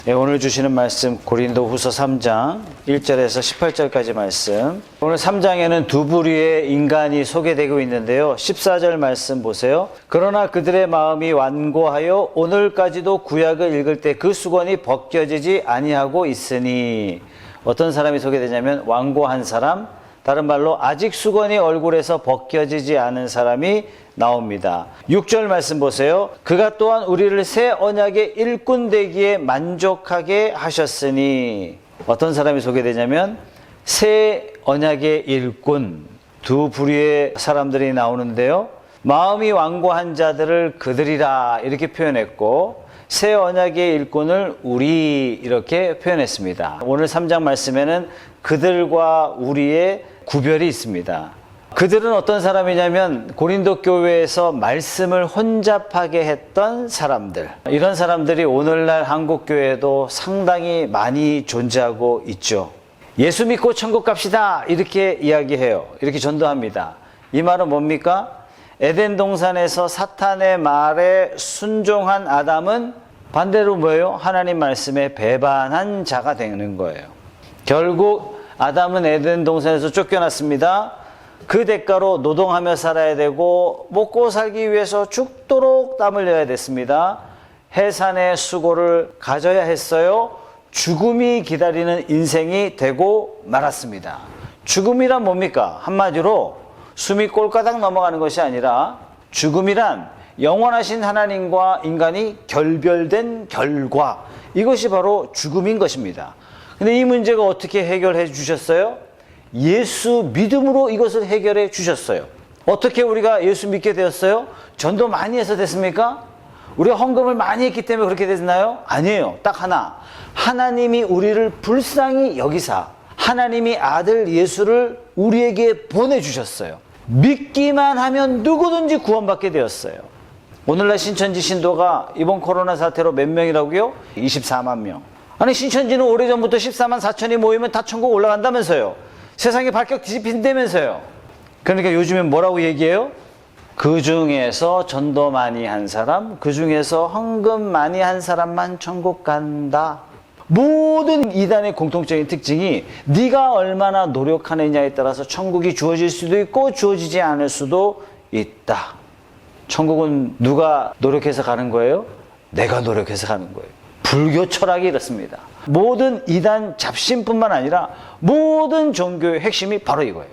네, 오늘 주시는 말씀 고린도후서 3장 1절에서 18절까지 말씀. 오늘 3장에는 두 부류의 인간이 소개되고 있는데요. 14절 말씀 보세요. 그러나 그들의 마음이 완고하여 오늘까지도 구약을 읽을 때 그 수건이 벗겨지지 아니하고 있으니, 어떤 사람이 소개되냐면 완고한 사람, 다른 말로 아직 수건이 얼굴에서 벗겨지지 않은 사람이 나옵니다. 6절 말씀 보세요. 그가 또한 우리를 새 언약의 일꾼 되기에 만족하게 하셨으니, 어떤 사람이 소개되냐면 새 언약의 일꾼, 두 부류의 사람들이 나오는데요. 마음이 완고한 자들을 그들이라 이렇게 표현했고, 새 언약의 일꾼을 우리 이렇게 표현했습니다. 오늘 3장 말씀에는 그들과 우리의 구별이 있습니다. 그들은 어떤 사람이냐면 고린도 교회에서 말씀을 혼잡하게 했던 사람들. 이런 사람들이 오늘날 한국 교회에도 상당히 많이 존재하고 있죠. 예수 믿고 천국 갑시다 이렇게 이야기해요. 이렇게 전도합니다. 이 말은 뭡니까? 에덴 동산에서 사탄의 말에 순종한 아담은 반대로 뭐예요? 하나님 말씀에 배반한 자가 되는 거예요. 결국 아담은 에덴 동산에서 쫓겨났습니다. 그 대가로 노동하며 살아야 되고 먹고 살기 위해서 죽도록 땀 흘려야 됐습니다. 해산의 수고를 가져야 했어요. 죽음이 기다리는 인생이 되고 말았습니다. 죽음이란 뭡니까? 한마디로 숨이 꼴까닥 넘어가는 것이 아니라, 죽음이란 영원하신 하나님과 인간이 결별된 결과, 이것이 바로 죽음인 것입니다. 근데 이 문제가 어떻게 해결해 주셨어요? 예수 믿음으로 이것을 해결해 주셨어요. 어떻게 우리가 예수 믿게 되었어요? 전도 많이 해서 됐습니까? 우리가 헌금을 많이 했기 때문에 그렇게 됐나요? 아니에요. 딱 하나. 하나님이 우리를 불쌍히 여기사 하나님이 아들 예수를 우리에게 보내주셨어요. 믿기만 하면 누구든지 구원받게 되었어요. 오늘날 신천지 신도가 이번 코로나 사태로 몇 명이라고요? 24만 명. 아니, 신천지는 오래전부터 14만 4천이 모이면 다 천국 올라간다면서요. 세상이 발격 뒤집힌다면서요. 그러니까 요즘엔 뭐라고 얘기해요? 그 중에서 전도 많이 한 사람, 그 중에서 헌금 많이 한 사람만 천국 간다. 모든 이단의 공통적인 특징이 네가 얼마나 노력하느냐에 따라서 천국이 주어질 수도 있고 주어지지 않을 수도 있다. 천국은 누가 노력해서 가는 거예요? 내가 노력해서 가는 거예요. 불교 철학이 이렇습니다. 모든 이단 잡신뿐만 아니라 모든 종교의 핵심이 바로 이거예요.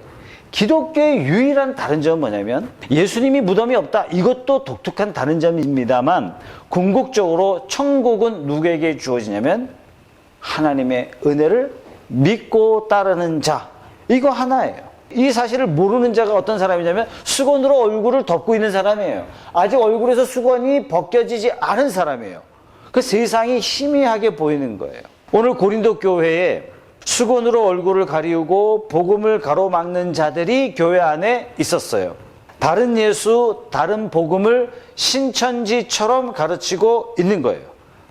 기독교의 유일한 다른 점은 뭐냐면 예수님이 무덤이 없다. 이것도 독특한 다른 점입니다만, 궁극적으로 천국은 누구에게 주어지냐면 하나님의 은혜를 믿고 따르는 자, 이거 하나예요. 이 사실을 모르는 자가 어떤 사람이냐면 수건으로 얼굴을 덮고 있는 사람이에요. 아직 얼굴에서 수건이 벗겨지지 않은 사람이에요. 그 세상이 희미하게 보이는 거예요. 오늘 고린도 교회에 수건으로 얼굴을 가리우고 복음을 가로막는 자들이 교회 안에 있었어요. 다른 예수, 다른 복음을 신천지처럼 가르치고 있는 거예요.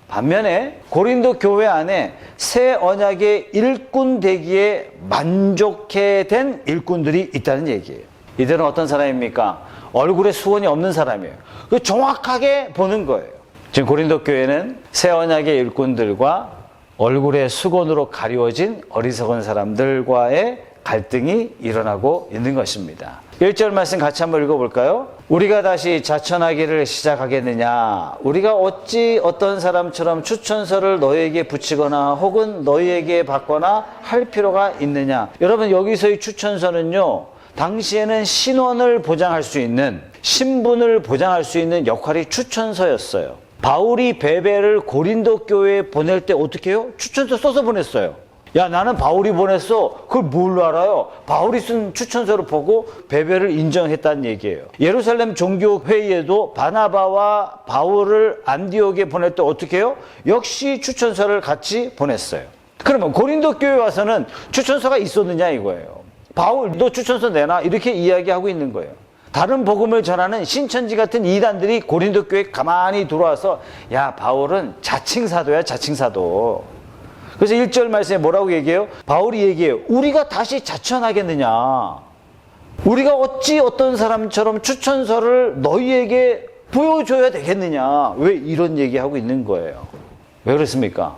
반면에 고린도 교회 안에 새 언약의 일꾼 되기에 만족해 된 일꾼들이 있다는 얘기예요. 이들은 어떤 사람입니까? 얼굴에 수건이 없는 사람이에요. 그 정확하게 보는 거예요. 지금 고린도 교회는 새 언약의 일꾼들과 얼굴에 수건으로 가리워진 어리석은 사람들과의 갈등이 일어나고 있는 것입니다. 1절 말씀 같이 한번 읽어볼까요? 우리가 다시 자천하기를 시작하겠느냐? 우리가 어찌 어떤 사람처럼 추천서를 너희에게 붙이거나 혹은 너희에게 받거나 할 필요가 있느냐? 여러분, 여기서의 추천서는요, 당시에는 신원을 보장할 수 있는, 신분을 보장할 수 있는 역할이 추천서였어요. 바울이 베베를 고린도 교회에 보낼 때 어떻게 해요? 추천서 써서 보냈어요. 야, 나는 바울이 보냈어. 그걸 뭘로 알아요? 바울이 쓴 추천서를 보고 베베를 인정했다는 얘기예요. 예루살렘 종교회의에도 바나바와 바울을 안디옥에 보낼 때 어떻게 해요? 역시 추천서를 같이 보냈어요. 그러면 고린도 교회 와서는 추천서가 있었느냐 이거예요. 바울, 너 추천서 내놔, 이렇게 이야기하고 있는 거예요. 다른 복음을 전하는 신천지 같은 이단들이 고린도 교회에 가만히 들어와서, 야, 바울은 자칭사도야, 자칭사도. 그래서 1절 말씀에 뭐라고 얘기해요? 바울이 얘기해요. 우리가 다시 자천하겠느냐? 우리가 어찌 어떤 사람처럼 추천서를 너희에게 보여줘야 되겠느냐? 왜 이런 얘기하고 있는 거예요? 왜 그렇습니까?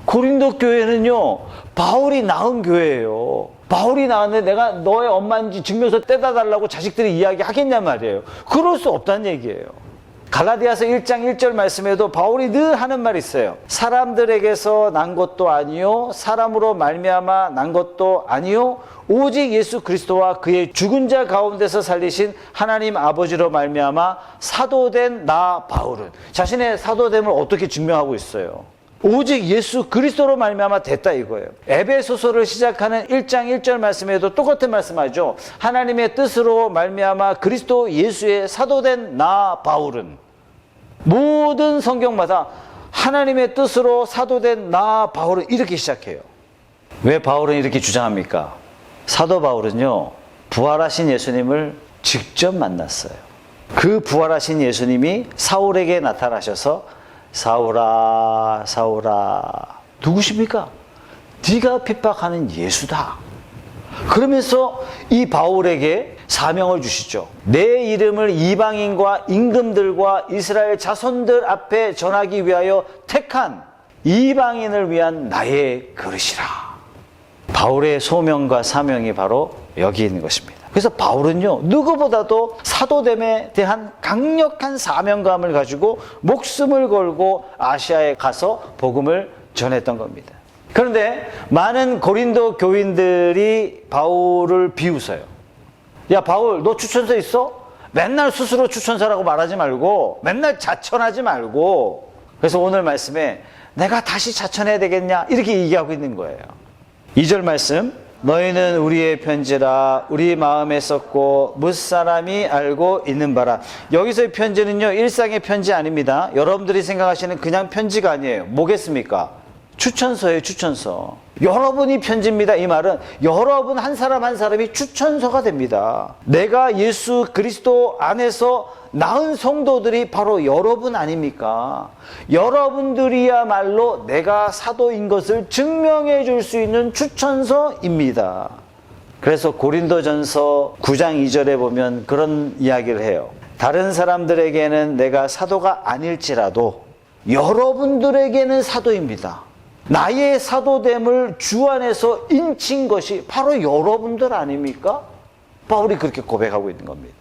고린도 교회는요, 바울이 낳은 교회예요. 바울이 낳았는데 내가 너의 엄마인지 증명서 떼다 달라고 자식들이 이야기하겠냔 말이에요. 그럴 수 없다는 얘기예요. 갈라디아서 1장 1절 말씀에도 바울이 늘 하는 말이 있어요. 사람들에게서 난 것도 아니요, 사람으로 말미암아 난 것도 아니요, 오직 예수 그리스도와 그의 죽은 자 가운데서 살리신 하나님 아버지로 말미암아 사도된 나 바울은, 자신의 사도됨을 어떻게 증명하고 있어요? 오직 예수 그리스도로 말미암아 됐다 이거예요. 에베소서를 시작하는 1장 1절 말씀에도 똑같은 말씀하죠. 하나님의 뜻으로 말미암아 그리스도 예수의 사도된 나 바울은, 모든 성경마다 하나님의 뜻으로 사도된 나 바울은 이렇게 시작해요. 왜 바울은 이렇게 주장합니까? 사도 바울은요, 부활하신 예수님을 직접 만났어요. 그 부활하신 예수님이 사울에게 나타나셔서 사울아, 사울아, 누구십니까? 네가 핍박하는 예수다. 그러면서 이 바울에게 사명을 주시죠. 내 이름을 이방인과 임금들과 이스라엘 자손들 앞에 전하기 위하여 택한 이방인을 위한 나의 그릇이라. 바울의 소명과 사명이 바로 여기 있는 것입니다. 그래서 바울은요, 누구보다도 사도됨에 대한 강력한 사명감을 가지고 목숨을 걸고 아시아에 가서 복음을 전했던 겁니다. 그런데 많은 고린도 교인들이 바울을 비웃어요. 야, 바울, 너 추천서 있어? 맨날 스스로 추천서라고 말하지 말고, 맨날 자천하지 말고. 그래서 오늘 말씀에 내가 다시 자천해야 되겠냐, 이렇게 얘기하고 있는 거예요. 2절 말씀, 너희는 우리의 편지라 우리 마음에 썼고 무사람이 알고 있는 바라. 여기서의 편지는요, 일상의 편지 아닙니다. 여러분들이 생각하시는 그냥 편지가 아니에요. 뭐겠습니까? 추천서예요, 추천서. 여러분이 편지입니다. 이 말은 여러분 한 사람 한 사람이 추천서가 됩니다. 내가 예수 그리스도 안에서 낳은 성도들이 바로 여러분 아닙니까? 여러분들이야말로 내가 사도인 것을 증명해 줄 수 있는 추천서입니다. 그래서 고린도전서 9장 2절에 보면 그런 이야기를 해요. 다른 사람들에게는 내가 사도가 아닐지라도 여러분들에게는 사도입니다. 나의 사도됨을 주 안에서 인친 것이 바로 여러분들 아닙니까? 바울이 그렇게 고백하고 있는 겁니다.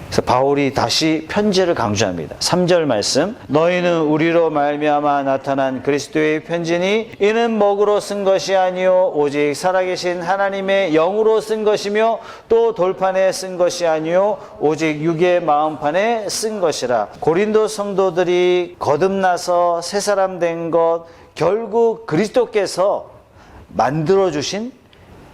그래서 바울이 다시 편지를 강조합니다. 3절 말씀, 너희는 우리로 말미암아 나타난 그리스도의 편지니 이는 먹으로 쓴 것이 아니요 오직 살아계신 하나님의 영으로 쓴 것이며 또 돌판에 쓴 것이 아니요 오직 육의 마음판에 쓴 것이라. 고린도 성도들이 거듭나서 새 사람 된 것, 결국 그리스도께서 만들어주신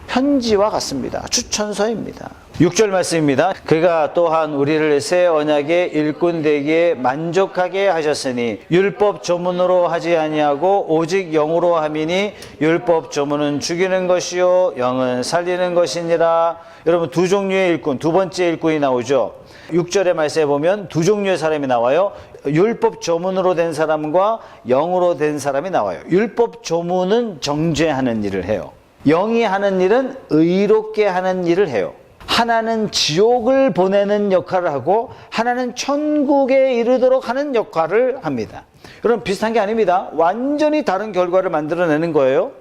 편지와 같습니다. 추천서입니다. 6절 말씀입니다. 그가 또한 우리를 새 언약의 일꾼 되기에 만족하게 하셨으니 율법 조문으로 하지 아니하고 오직 영으로 함이니 율법 조문은 죽이는 것이요 영은 살리는 것이니라. 여러분, 두 종류의 일꾼, 두 번째 일꾼이 나오죠. 6절의 말씀에 보면 두 종류의 사람이 나와요. 율법 조문으로 된 사람과 영으로 된 사람이 나와요. 율법 조문은 정죄하는 일을 해요. 영이 하는 일은 의롭게 하는 일을 해요. 하나는 지옥을 보내는 역할을 하고 하나는 천국에 이르도록 하는 역할을 합니다. 여러분, 비슷한 게 아닙니다. 완전히 다른 결과를 만들어내는 거예요.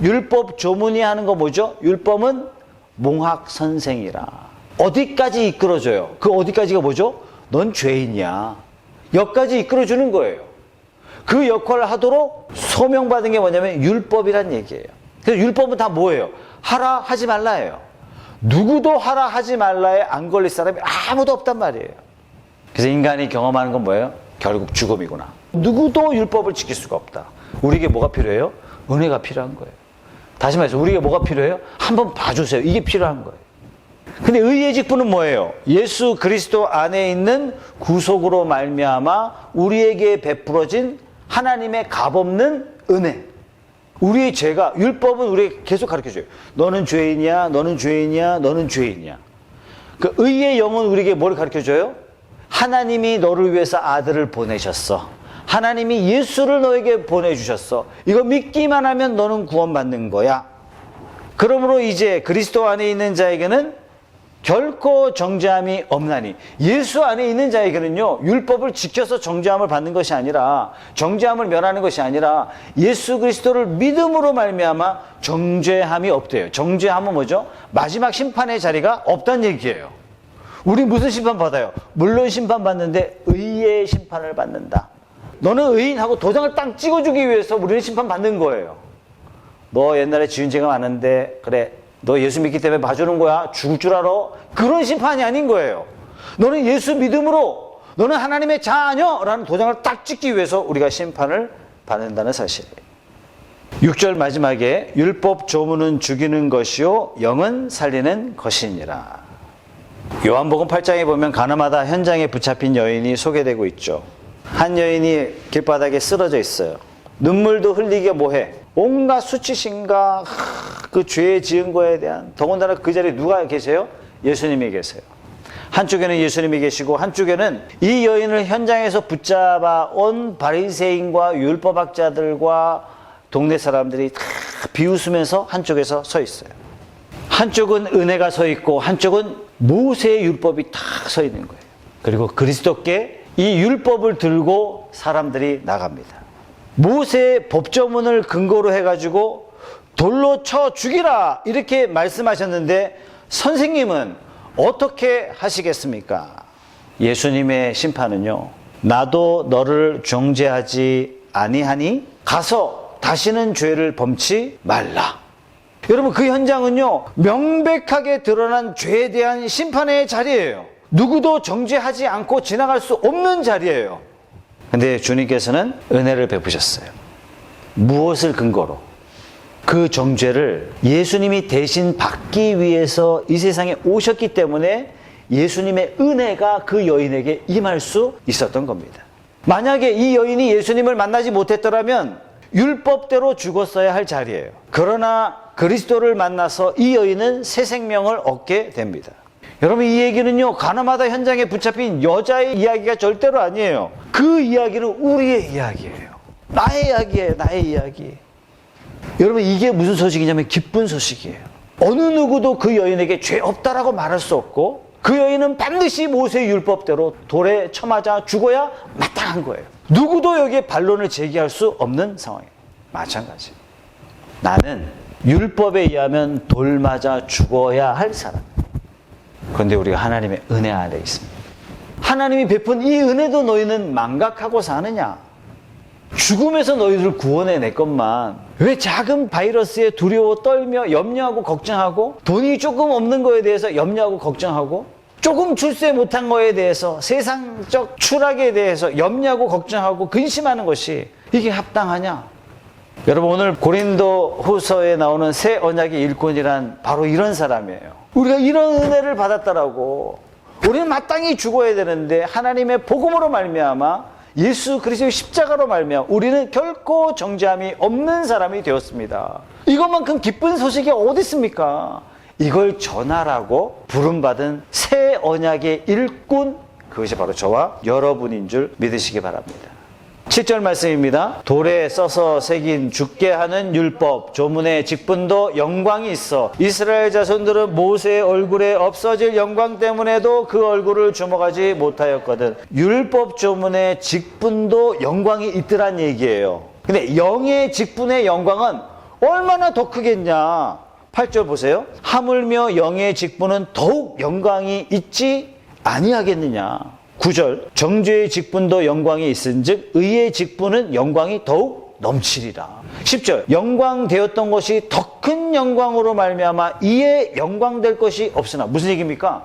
율법 조문이 하는 거 뭐죠? 율법은 몽학 선생이라. 어디까지 이끌어줘요? 그 어디까지가 뭐죠? 넌 죄인이야. 여기까지 이끌어주는 거예요. 그 역할을 하도록 소명받은 게 뭐냐면 율법이란 얘기예요. 그래서 율법은 다 뭐예요? 하라 하지 말라예요. 누구도 하라 하지 말라에 안 걸릴 사람이 아무도 없단 말이에요. 그래서 인간이 경험하는 건 뭐예요? 결국 죽음이구나. 누구도 율법을 지킬 수가 없다. 우리에게 뭐가 필요해요? 은혜가 필요한 거예요. 다시 말해서 우리에게 뭐가 필요해요? 한번 봐주세요. 이게 필요한 거예요. 근데 의의 직분은 뭐예요? 예수 그리스도 안에 있는 구속으로 말미암아 우리에게 베풀어진 하나님의 값없는 은혜. 우리의 죄가, 율법은 우리에게 계속 가르쳐줘요. 너는 죄인이야, 너는 죄인이야, 너는 죄인이야. 그 의의 영은 우리에게 뭘 가르쳐줘요? 하나님이 너를 위해서 아들을 보내셨어. 하나님이 예수를 너에게 보내주셨어. 이거 믿기만 하면 너는 구원받는 거야. 그러므로 이제 그리스도 안에 있는 자에게는 결코 정죄함이 없나니. 예수 안에 있는 자에게는요, 율법을 지켜서 정죄함을 받는 것이 아니라, 정죄함을 면하는 것이 아니라 예수 그리스도를 믿음으로 말미암아 정죄함이 없대요. 정죄함은 뭐죠? 마지막 심판의 자리가 없다는 얘기예요. 우리 무슨 심판 받아요? 물론 심판 받는데 의의 심판을 받는다. 너는 의인하고 도장을 딱 찍어주기 위해서 우리는 심판 받는 거예요. 너 옛날에 지은 죄가 많은데 그래, 너 예수 믿기 때문에 봐주는 거야. 죽을 줄 알아? 그런 심판이 아닌 거예요. 너는 예수 믿음으로 너는 하나님의 자녀라는 도장을 딱 찍기 위해서 우리가 심판을 받는다는 사실이에요. 6절 마지막에 율법 조문은 죽이는 것이요 영은 살리는 것이니라. 요한복음 8장에 보면 가늠하다 현장에 붙잡힌 여인이 소개되고 있죠. 한 여인이 길바닥에 쓰러져 있어요. 눈물도 흘리게 뭐해? 온갖 수치심과 그 죄 지은 거에 대한, 더군다나 그 자리에 누가 계세요? 예수님이 계세요. 한쪽에는 예수님이 계시고 한쪽에는 이 여인을 현장에서 붙잡아 온 바리새인과 율법학자들과 동네 사람들이 다 비웃으면서 한쪽에서 서 있어요. 한쪽은 은혜가 서 있고 한쪽은 모세의 율법이 다 서 있는 거예요. 그리고 그리스도께 이 율법을 들고 사람들이 나갑니다. 모세의 법조문을 근거로 해가지고 돌로 쳐 죽이라 이렇게 말씀하셨는데 선생님은 어떻게 하시겠습니까? 예수님의 심판은요, 나도 너를 정죄하지 아니하니 가서 다시는 죄를 범치 말라. 여러분, 그 현장은요, 명백하게 드러난 죄에 대한 심판의 자리예요. 누구도 정죄하지 않고 지나갈 수 없는 자리예요. 근데 주님께서는 은혜를 베푸셨어요. 무엇을 근거로? 그 정죄를 예수님이 대신 받기 위해서 이 세상에 오셨기 때문에 예수님의 은혜가 그 여인에게 임할 수 있었던 겁니다. 만약에 이 여인이 예수님을 만나지 못했더라면 율법대로 죽었어야 할 자리예요. 그러나 그리스도를 만나서 이 여인은 새 생명을 얻게 됩니다. 여러분, 이 얘기는요, 가늠하다 현장에 붙잡힌 여자의 이야기가 절대로 아니에요. 그 이야기는 우리의 이야기예요. 나의 이야기예요. 나의 이야기. 여러분, 이게 무슨 소식이냐면 기쁜 소식이에요. 어느 누구도 그 여인에게 죄 없다라고 말할 수 없고, 그 여인은 반드시 모세의 율법대로 돌에 쳐맞아 죽어야 마땅한 거예요. 누구도 여기에 반론을 제기할 수 없는 상황이에요. 마찬가지. 나는 율법에 의하면 돌 맞아 죽어야 할 사람. 그런데 우리가 하나님의 은혜 아래 있습니다. 하나님이 베푼 이 은혜도 너희는 망각하고 사느냐? 죽음에서 너희들을 구원해냈건만 왜 작은 바이러스에 두려워 떨며 염려하고 걱정하고, 돈이 조금 없는 거에 대해서 염려하고 걱정하고, 조금 출세 못한 거에 대해서 세상적 추락에 대해서 염려하고 걱정하고 근심하는 것이 이게 합당하냐? 여러분, 오늘 고린도 후서에 나오는 새 언약의 일꾼이란 바로 이런 사람이에요. 우리가 이런 은혜를 받았다라고. 우리는 마땅히 죽어야 되는데 하나님의 복음으로 말미암아 예수 그리스도의 십자가로 말미암아 우리는 결코 정죄함이 없는 사람이 되었습니다. 이것만큼 기쁜 소식이 어디 있습니까? 이걸 전하라고 부름받은 새 언약의 일꾼, 그것이 바로 저와 여러분인 줄 믿으시기 바랍니다. 7절 말씀입니다. 돌에 써서 새긴 죽게 하는 율법 조문의 직분도 영광이 있어 이스라엘 자손들은 모세의 얼굴에 없어질 영광 때문에도 그 얼굴을 주목하지 못하였거든. 율법 조문의 직분도 영광이 있더란 얘기예요. 근데 영의 직분의 영광은 얼마나 더 크겠냐? 8절 보세요. 하물며 영의 직분은 더욱 영광이 있지 아니하겠느냐? 9절 정죄의 직분도 영광이 있은즉 의의 직분은 영광이 더욱 넘치리라. 10절 영광되었던 것이 더 큰 영광으로 말미암아 이에 영광될 것이 없으나. 무슨 얘기입니까?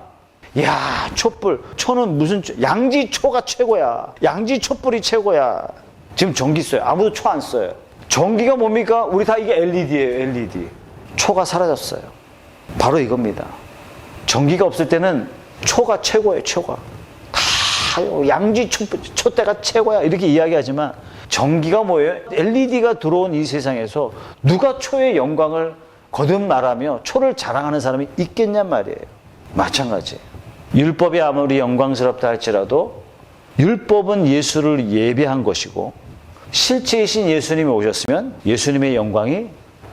야, 촛불, 초는 무슨 양지초가 최고야. 양지촛불이 최고야. 지금 전기 써요. 아무도 초 안 써요. 전기가 뭡니까? 우리 다 이게 LED예요. LED. 초가 사라졌어요. 바로 이겁니다. 전기가 없을 때는 초가 최고예요. 초가. 양지 촛대가 최고야 이렇게 이야기하지만 전기가 뭐예요? LED가 들어온 이 세상에서 누가 초의 영광을 거듭 말하며 초를 자랑하는 사람이 있겠냔 말이에요. 마찬가지. 율법이 아무리 영광스럽다 할지라도 율법은 예수를 예비한 것이고 실체이신 예수님이 오셨으면 예수님의 영광이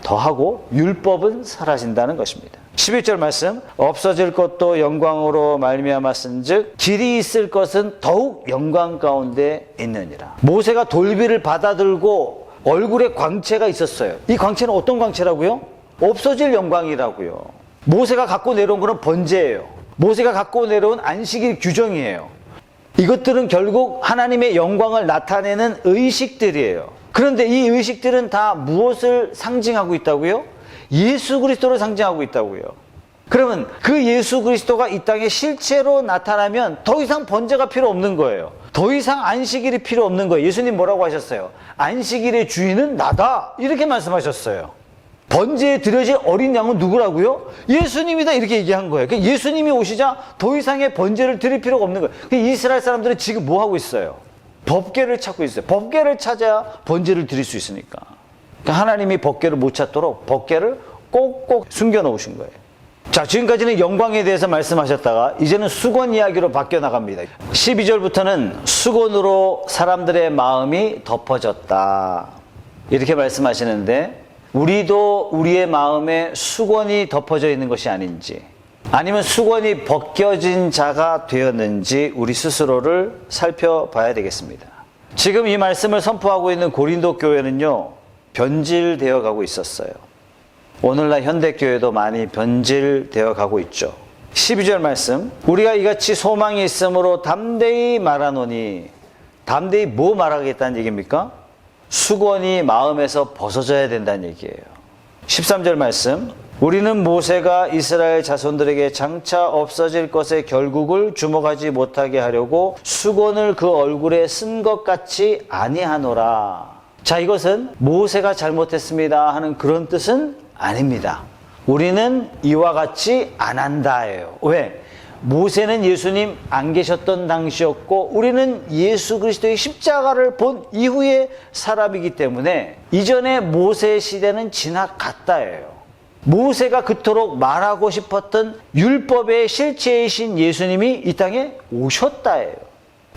더하고 율법은 사라진다는 것입니다. 11절 말씀, 없어질 것도 영광으로 말미암았은즉 길이 있을 것은 더욱 영광 가운데 있느니라. 모세가 돌비를 받아들고 얼굴에 광채가 있었어요. 이 광채는 어떤 광채라고요? 없어질 영광이라고요. 모세가 갖고 내려온 것은 번제예요. 모세가 갖고 내려온 안식일 규정이에요. 이것들은 결국 하나님의 영광을 나타내는 의식들이에요. 그런데 이 의식들은 다 무엇을 상징하고 있다고요? 예수 그리스도를 상징하고 있다고요. 그러면 그 예수 그리스도가 이 땅에 실체로 나타나면 더 이상 번제가 필요 없는 거예요. 더 이상 안식일이 필요 없는 거예요. 예수님 뭐라고 하셨어요? 안식일의 주인은 나다, 이렇게 말씀하셨어요. 번제에 드려질 어린 양은 누구라고요? 예수님이다, 이렇게 얘기한 거예요. 그러니까 예수님이 오시자 더 이상의 번제를 드릴 필요가 없는 거예요. 그러니까 이스라엘 사람들은 지금 뭐 하고 있어요? 법궤를 찾고 있어요. 법궤를 찾아야 번제를 드릴 수 있으니까. 그러니까 하나님이 법궤를 못 찾도록 법궤를 꼭꼭 숨겨 놓으신 거예요. 자, 지금까지는 영광에 대해서 말씀하셨다가 이제는 수건 이야기로 바뀌어 나갑니다. 12절부터는 수건으로 사람들의 마음이 덮어졌다, 이렇게 말씀하시는데, 우리도 우리의 마음에 수건이 덮어져 있는 것이 아닌지, 아니면 수건이 벗겨진 자가 되었는지 우리 스스로를 살펴봐야 되겠습니다. 지금 이 말씀을 선포하고 있는 고린도 교회는요, 변질되어 가고 있었어요. 오늘날 현대교회도 많이 변질되어 가고 있죠. 12절 말씀, 우리가 이같이 소망이 있으므로 담대히 말하노니, 담대히 뭐 말하겠다는 얘기입니까? 수건이 마음에서 벗어져야 된다는 얘기예요. 13절 말씀, 우리는 모세가 이스라엘 자손들에게 장차 없어질 것의 결국을 주목하지 못하게 하려고 수건을 그 얼굴에 쓴 것 같이 아니하노라. 자, 이것은 모세가 잘못했습니다 하는 그런 뜻은 아닙니다. 우리는 이와 같이 안 한다예요. 왜? 모세는 예수님 안 계셨던 당시였고 우리는 예수 그리스도의 십자가를 본 이후의 사람이기 때문에 이전에 모세 시대는 지나갔다예요. 모세가 그토록 말하고 싶었던 율법의 실체이신 예수님이 이 땅에 오셨다예요.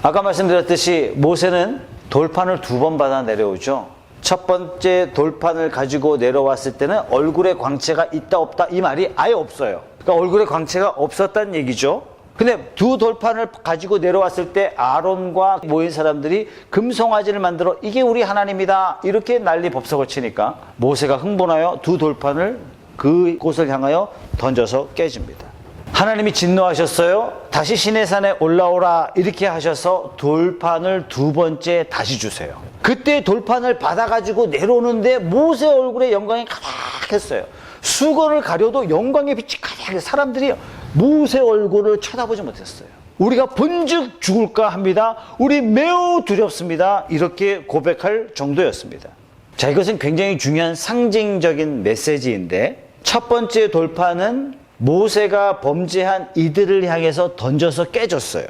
아까 말씀드렸듯이 모세는 돌판을 2번 받아 내려오죠. 첫 번째 돌판을 가지고 내려왔을 때는 얼굴에 광채가 있다 없다 이 말이 아예 없어요. 그러니까 얼굴에 광채가 없었다는 얘기죠. 근데 2 돌판을 가지고 내려왔을 때 아론과 모인 사람들이 금송아지를 만들어 이게 우리 하나님이다 이렇게 난리 법석을 치니까 모세가 흥분하여 2 돌판을 그곳을 향하여 던져서 깨집니다. 하나님이 진노하셨어요. 다시 시내산에 올라오라 이렇게 하셔서 돌판을 2번째 다시 주세요. 그때 돌판을 받아가지고 내려오는데 모세 얼굴에 영광이 가득했어요. 수건을 가려도 영광의 빛이 가득해. 사람들이 모세 얼굴을 쳐다보지 못했어요. 우리가 본즉 죽을까 합니다. 우리 매우 두렵습니다. 이렇게 고백할 정도였습니다. 자, 이것은 굉장히 중요한 상징적인 메시지인데, 첫 번째 돌판은 모세가 범죄한 이들을 향해서 던져서 깨졌어요.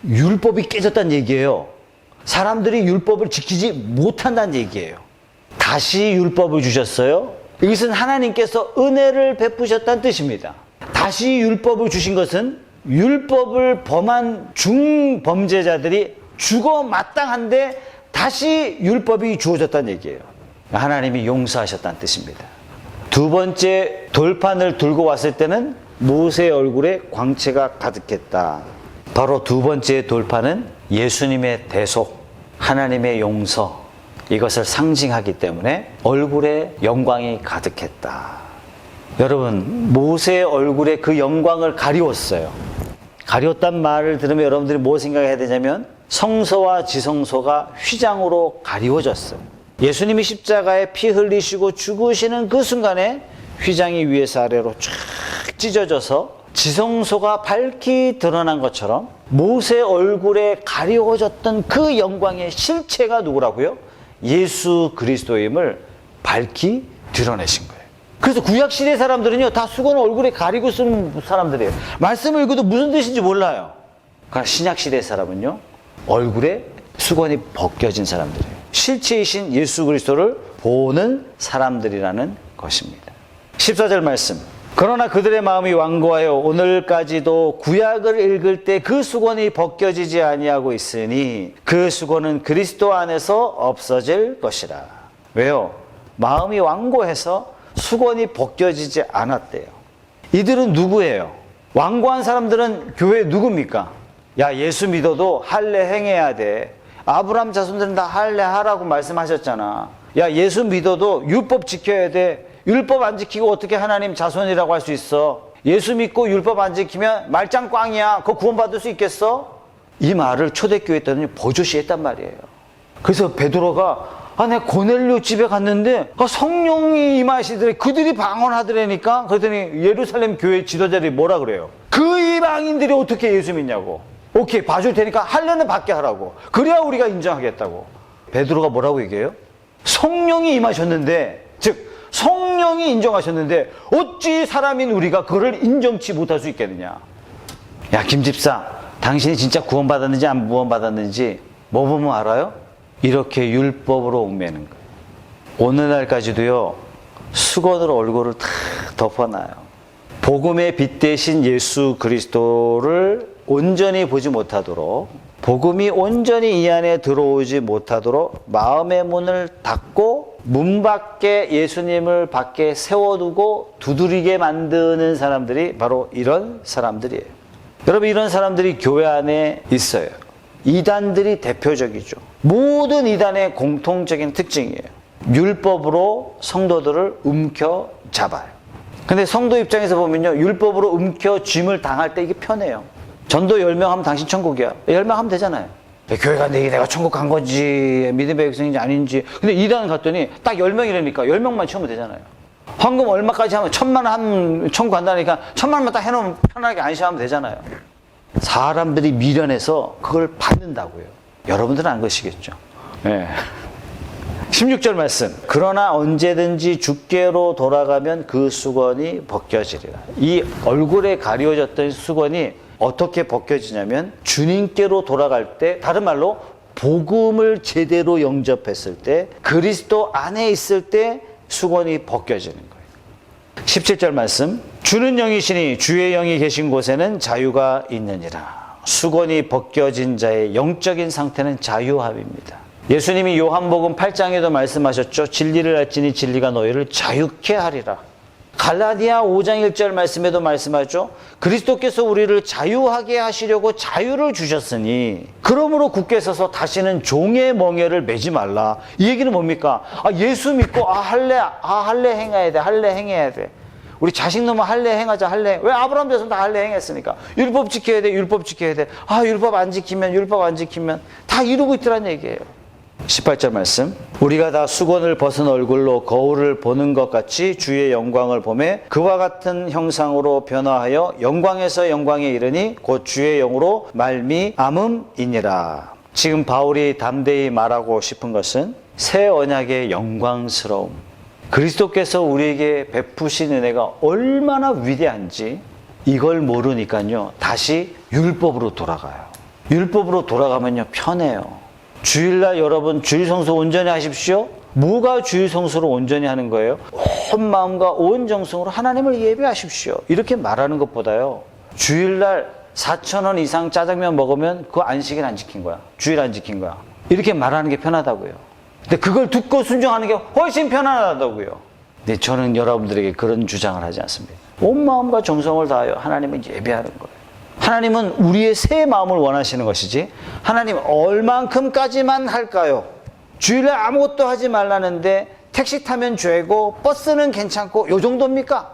율법이 깨졌다는 얘기예요. 사람들이 율법을 지키지 못한다는 얘기예요. 다시 율법을 주셨어요. 이것은 하나님께서 은혜를 베푸셨다는 뜻입니다. 다시 율법을 주신 것은 율법을 범한 중범죄자들이 죽어 마땅한데 다시 율법이 주어졌다는 얘기예요. 하나님이 용서하셨다는 뜻입니다. 2번째 돌판을 들고 왔을 때는 모세 얼굴에 광채가 가득했다. 바로 2번째 돌판은 예수님의 대속, 하나님의 용서, 이것을 상징하기 때문에 얼굴에 영광이 가득했다. 여러분, 모세의 얼굴에 그 영광을 가리웠어요. 가리웠단 말을 들으면 여러분들이 뭐 생각해야 되냐면 성소와 지성소가 휘장으로 가리워졌어요. 예수님이 십자가에 피 흘리시고 죽으시는 그 순간에 휘장이 위에서 아래로 쫙 찢어져서 지성소가 밝히 드러난 것처럼 모세 얼굴에 가리워졌던 그 영광의 실체가 누구라고요? 예수 그리스도임을 밝히 드러내신 거예요. 그래서 구약시대 사람들은요, 다 수건을 얼굴에 가리고 쓰는 사람들이에요. 말씀을 읽어도 무슨 뜻인지 몰라요. 그러나 신약시대 사람은요, 얼굴에 수건이 벗겨진 사람들이에요. 실체이신 예수 그리스도를 보는 사람들이라는 것입니다. 14절 말씀, 그러나 그들의 마음이 완고하여 오늘까지도 구약을 읽을 때 그 수건이 벗겨지지 아니하고 있으니 그 수건은 그리스도 안에서 없어질 것이라. 왜요? 마음이 완고해서 수건이 벗겨지지 않았대요. 이들은 누구예요? 완고한 사람들은 교회 누굽니까? 야, 예수 믿어도 할례 행해야 돼. 아브라함 자손들은 다 할례 하라고 말씀하셨잖아. 야, 예수 믿어도 율법 지켜야 돼. 율법 안 지키고 어떻게 하나님 자손이라고 할 수 있어? 예수 믿고 율법 안 지키면 말짱 꽝이야. 그거 구원받을 수 있겠어? 이 말을 초대교회 때는 버젓이 했단 말이에요. 그래서 베드로가 내가 고넬료 집에 갔는데 성령이 임하시더래. 그들이 방언하더라니까. 그랬더니 예루살렘 교회 지도자들이 뭐라 그래요? 그 이방인들이 어떻게 예수 믿냐고. 오케이, 봐줄 테니까 할례는 받게 하라고. 그래야 우리가 인정하겠다고. 베드로가 뭐라고 얘기해요? 성령이 임하셨는데, 즉 성령이 인정하셨는데 어찌 사람인 우리가 그걸 인정치 못할 수 있겠느냐. 야, 김 집사, 당신이 진짜 구원받았는지 안 구원받았는지 뭐 보면 알아요? 이렇게 율법으로 얽매는 거예요. 오늘날까지도요, 수건으로 얼굴을 다 덮어놔요. 복음의 빛 대신 예수 그리스도를 온전히 보지 못하도록, 복음이 온전히 이 안에 들어오지 못하도록 마음의 문을 닫고 문 밖에 예수님을 밖에 세워두고 두드리게 만드는 사람들이 바로 이런 사람들이에요. 여러분, 이런 사람들이 교회 안에 있어요. 이단들이 대표적이죠. 모든 이단의 공통적인 특징이에요. 율법으로 성도들을 움켜잡아요. 근데 성도 입장에서 보면요, 율법으로 움켜쥐임을 당할 때 이게 편해요. 전도 10명 하면 당신 천국이야. 10명 하면 되잖아요. 교회 갔는데 내가 천국 간 건지 믿음의 백성인지 아닌지. 근데 이단 갔더니 딱 10명이라니까 10명만 채우면 되잖아요. 황금 얼마까지 하면 1000만 원 하면 천국 간다니까 1000만 원만 딱 해놓으면 편하게 안심하면 되잖아요. 사람들이 미련해서 그걸 받는다고요. 여러분들은 안 것이겠죠. 네. 16절 말씀. 그러나 언제든지 주께로 돌아가면 그 수건이 벗겨지리라. 이 얼굴에 가려졌던 수건이 어떻게 벗겨지냐면 주님께로 돌아갈 때, 다른 말로 복음을 제대로 영접했을 때, 그리스도 안에 있을 때 수건이 벗겨지는 거예요. 17절 말씀. 주는 영이시니 주의 영이 계신 곳에는 자유가 있느니라. 수건이 벗겨진 자의 영적인 상태는 자유함입니다. 예수님이 요한복음 8장에도 말씀하셨죠. 진리를 알지니 진리가 너희를 자유케 하리라. 갈라디아 5장 1절 말씀에도 말씀하죠. 그리스도께서 우리를 자유하게 하시려고 자유를 주셨으니 그러므로 굳게 서서 다시는 종의 멍에를 매지 말라. 이 얘기는 뭡니까? 예수 믿고 할례 행해야 돼. 할례 행해야 돼. 우리 자식 놈은 할례 행하자. 할례. 왜 아브라함 자손 다 할례 행했으니까. 율법 지켜야 돼. 율법 지켜야 돼. 율법 안 지키면 다 이루고 있더란 얘기예요. 18절 말씀. 우리가 다 수건을 벗은 얼굴로 거울을 보는 것 같이 주의 영광을 보매 그와 같은 형상으로 변화하여 영광에서 영광에 이르니 곧 주의 영으로 말미암음이니라. 지금 바울이 담대히 말하고 싶은 것은 새 언약의 영광스러움, 그리스도께서 우리에게 베푸신 은혜가 얼마나 위대한지 이걸 모르니까요, 다시 율법으로 돌아가요. 율법으로 돌아가면요, 편해요. 주일날 여러분 주일 성수 온전히 하십시오. 뭐가 주일 성수를 온전히 하는 거예요? 온 마음과 온 정성으로 하나님을 예배하십시오. 이렇게 말하는 것보다요, 주일날 4,000원 이상 짜장면 먹으면 그 안식일 안 지킨 거야. 주일 안 지킨 거야. 이렇게 말하는 게 편하다고요. 근데 그걸 듣고 순종하는 게 훨씬 편안하다고요. 근데 저는 여러분들에게 그런 주장을 하지 않습니다. 온 마음과 정성을 다하여 하나님을 예배하는 거예요. 하나님은 우리의 새 마음을 원하시는 것이지, 하나님 얼만큼까지만 할까요? 주일날 아무것도 하지 말라는데 택시 타면 죄고 버스는 괜찮고 요 정도입니까?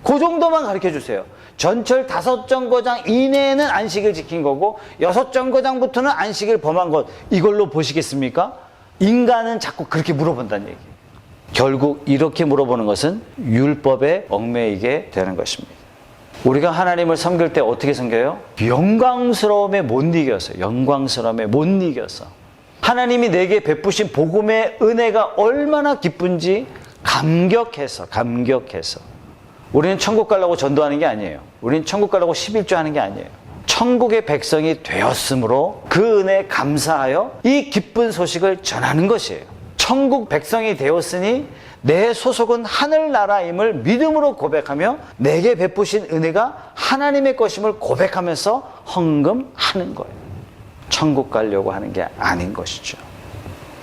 그 정도만 가르쳐 주세요. 전철 5정거장 이내에는 안식을 지킨 거고 6정거장부터는 안식을 범한 것, 이걸로 보시겠습니까? 인간은 자꾸 그렇게 물어본다는 얘기예요. 결국 이렇게 물어보는 것은 율법에 얽매이게 되는 것입니다. 우리가 하나님을 섬길 때 어떻게 섬겨요? 영광스러움에 못 이겨서, 영광스러움에 못 이겨서. 하나님이 내게 베푸신 복음의 은혜가 얼마나 기쁜지 감격해서. 우리는 천국 가려고 전도하는 게 아니에요. 우리는 천국 가려고 11조 하는 게 아니에요. 천국의 백성이 되었으므로 그 은혜에 감사하여 이 기쁜 소식을 전하는 것이에요. 천국 백성이 되었으니 내 소속은 하늘나라임을 믿음으로 고백하며 내게 베푸신 은혜가 하나님의 것임을 고백하면서 헌금하는 거예요. 천국 가려고 하는 게 아닌 것이죠.